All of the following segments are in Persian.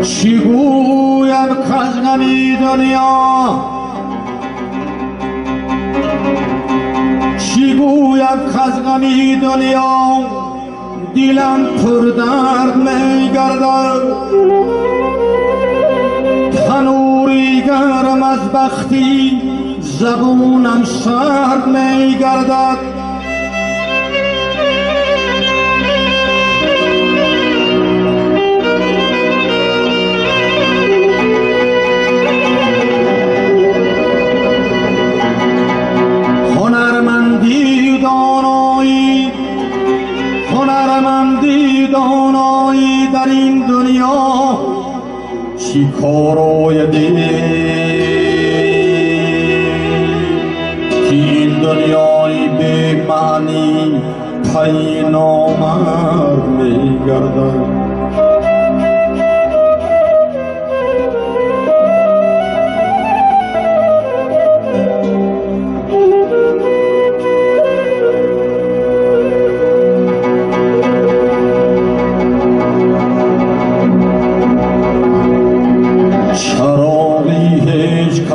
چی گویم کز غمی دنیا چی گویم کز غمی دنیا دلم پر درد می گردد تنوری گرم از بختی زبونم سرد می گردد دانایی در این دنیا چی کارای دل که این دنیای بی معنی پی نامرد می گردد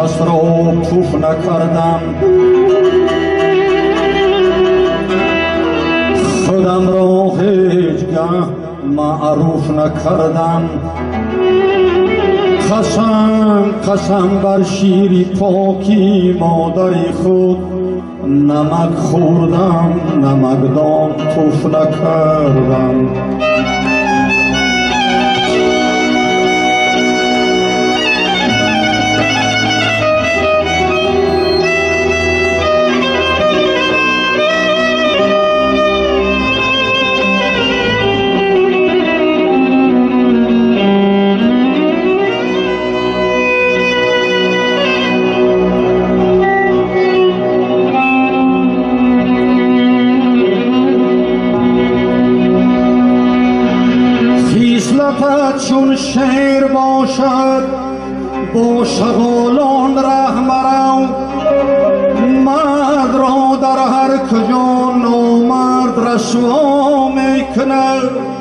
کس را پوف نکردم خودم را هیچگاه معروف نکردم قسم بر شیر پاکی مادری خود نمک خوردم نمکدان توف نکردم چون شیر باشد با شغالان رهمرو مرد را در هر کجا نامرد رسوا میکند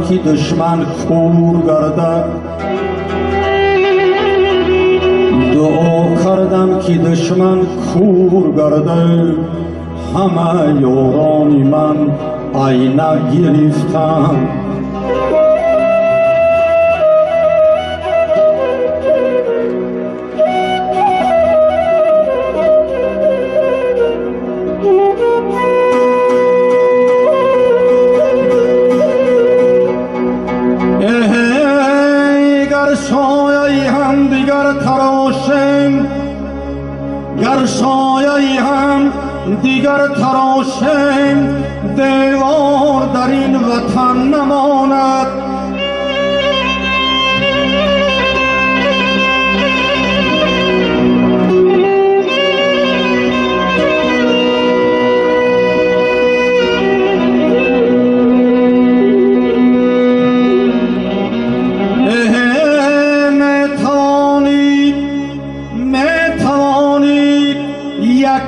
که دشمن کور گردد دعا کردم که دشمن کور گردد همه یارانی من عینک گرفتند گر سایه هم دیگر تراشم دیوار در این وطن نماند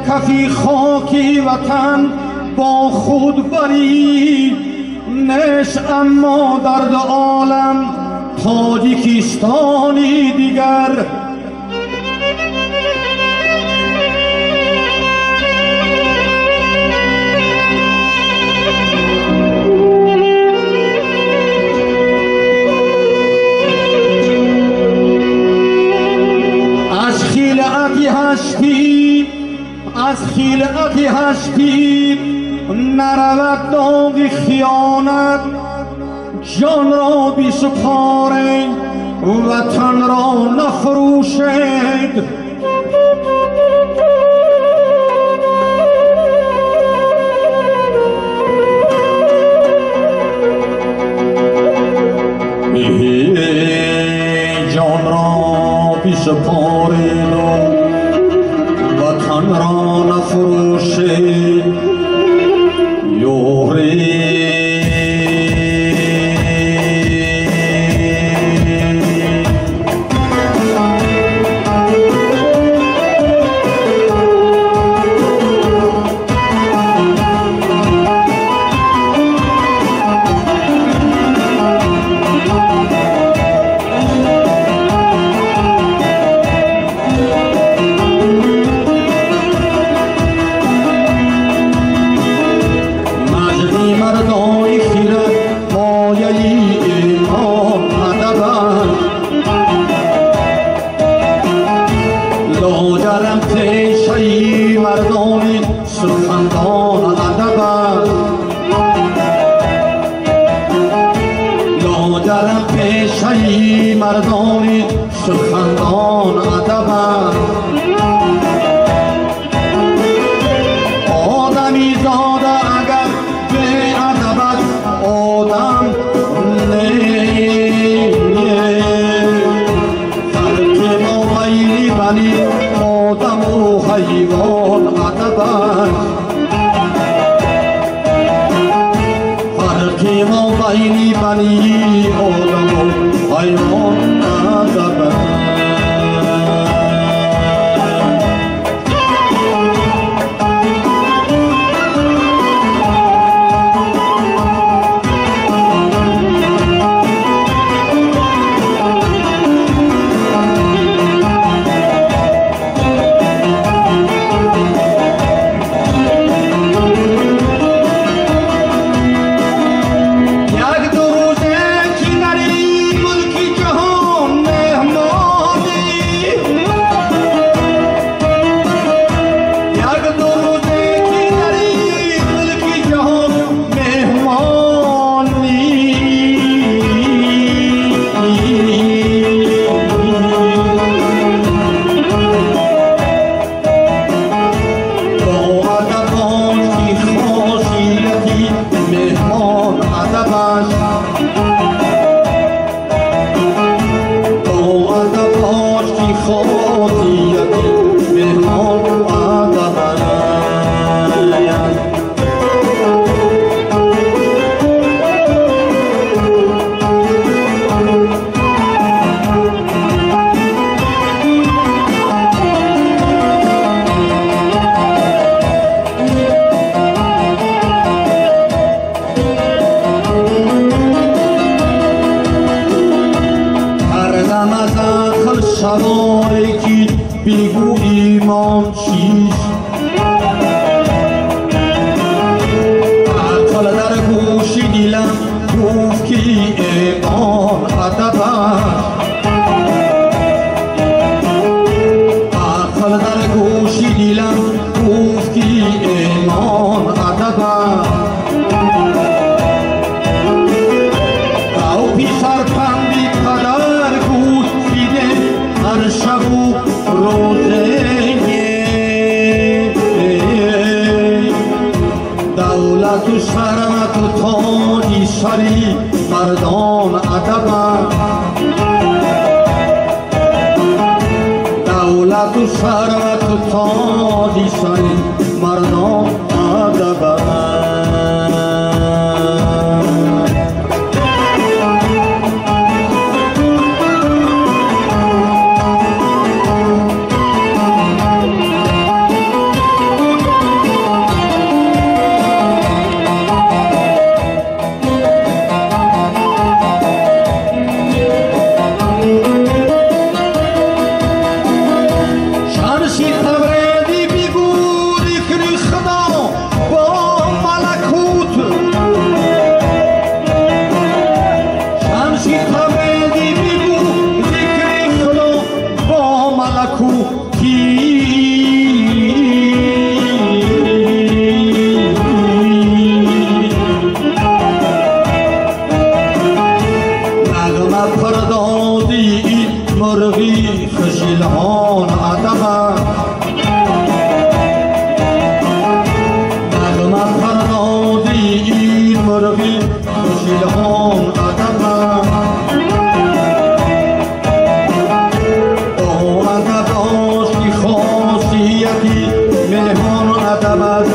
کفی خاکی وطن با خود بری نیست اما در دو عالم تاجیکستانی دیگر از خلعتی هستی از خلعتی هستی نرود داغ خیانت جان را بسپارید وطن را نفروشید جان را بسپارید وطن را نفروشید مردانی سخندان ادب آدمی زاده اگر به ادبت آدم فرق ما بین بنی آدم و حیوان ادب فرق ما بین بنی آدم و حیوان ادب سواری که بگو ایمان چیست عقل در گوش دلم گفت که ایمان ادب عقل در گوش دلم گفت که ایمان ادب او پیسر پندی قدر گوش هر شب و روزه دولت و ثروت و تاج سری مردان ادب دولت و ثروت و تاج سری مردان ادب مرغی خجلان ادب نغمه پردازی این مرغی خجلان ادب او ادب آشتی خاصیتی مهمان ادب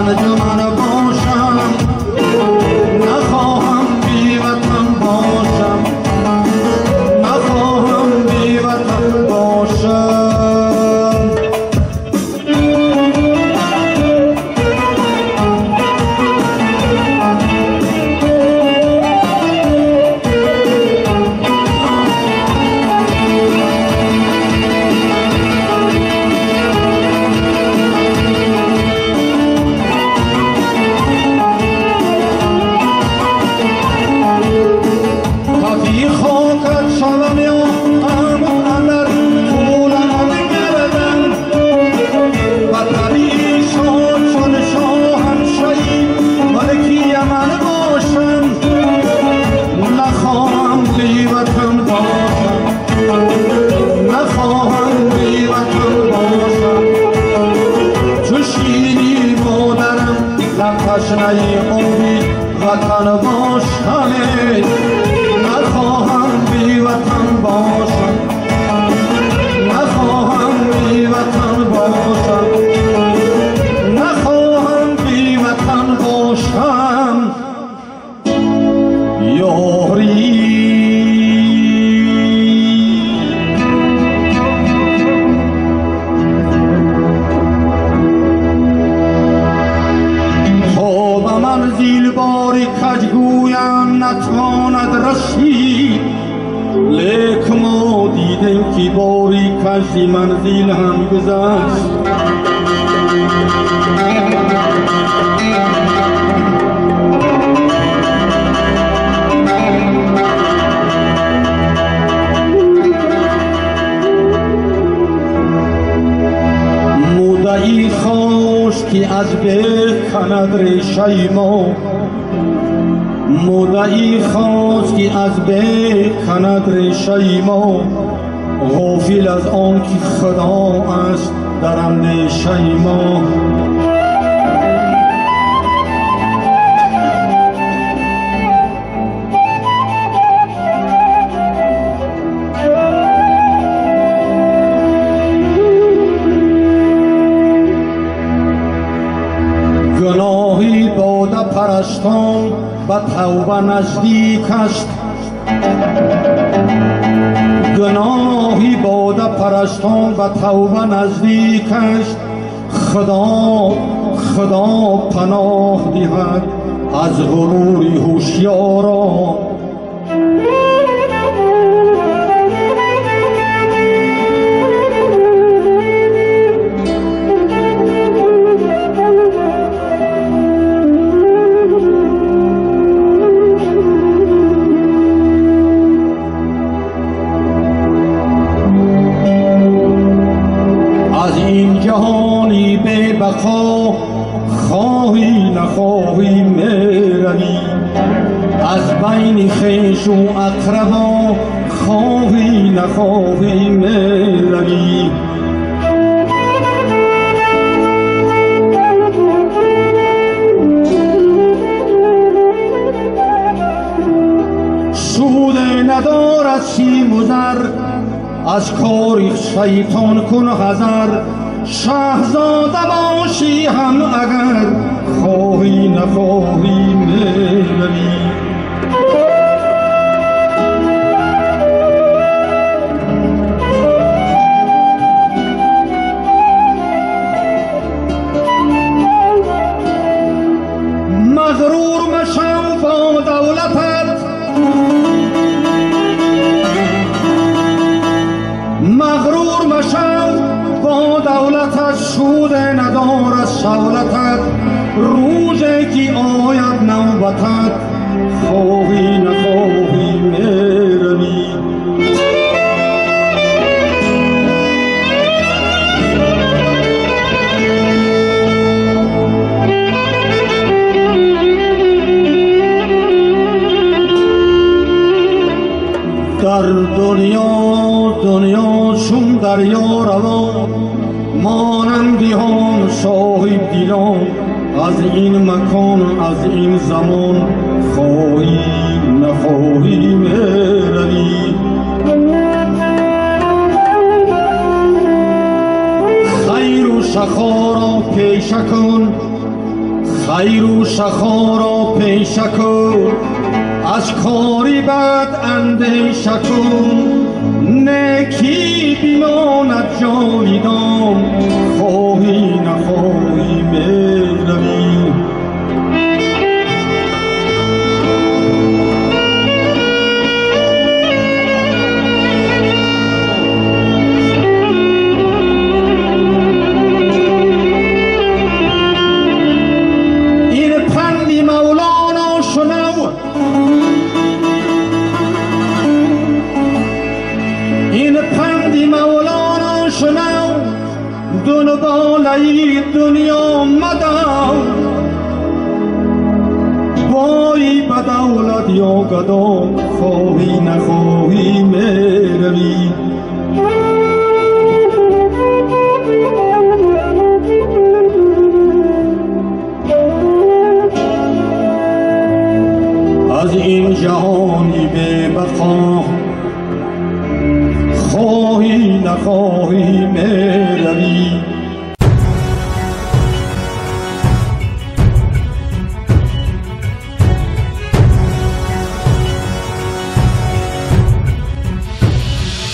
انجمن باشم نخواهم بی وطن باشم نخواهم بی وطن باشم تشنه امید وطن باشم نخواهم بی وطن باشم نخواهم بی وطن باشم نخواهم بی وطن باشم یاری منزل باری کجگویم نتواند رسید لیک ما دیدیم که باری کجی منزل هم گذشت مدعی خوش که از بکند ریشه ما مدعی خوش که از بکند ریشه ما غافل از آن که خدا است در اندیشه ما گناهی باده پرستان به توبه نزدیک است گناهی باده پرستان به توبه نزدیک است خدا پناه دهد از غرور هوشیاران جهانی بے بقا خواهی نخواهی میروی از بین خویش و اقربا خواهی نخواهی میروی سود ندارد سیم و زر از کار شیطان کن حذر شاهزاده باشی هم اگر خواهی نخواهی میروی مغرور مشو با دولتت مغرور مشو با دولتت سود ندارد شولتت روزی که آید نوبتت خواهی نخواهی میروی در دنیا چون دریا روان مانندی هم صاحب دیلان از این مکان از این زمان خواهی نخواهی میروی خیر و سخا را پیشه کن خیر و شخا را پیشه کن، از کاری بد اندیشه کن. نیکی بماند جاویدان، خواهی نخواهی بروی. دنبالای دنیا مدار، وای به دولت یا گدا، خواهی نخواهی میروی. از این جهانی بی بقا، خواهی نخواهی میروی.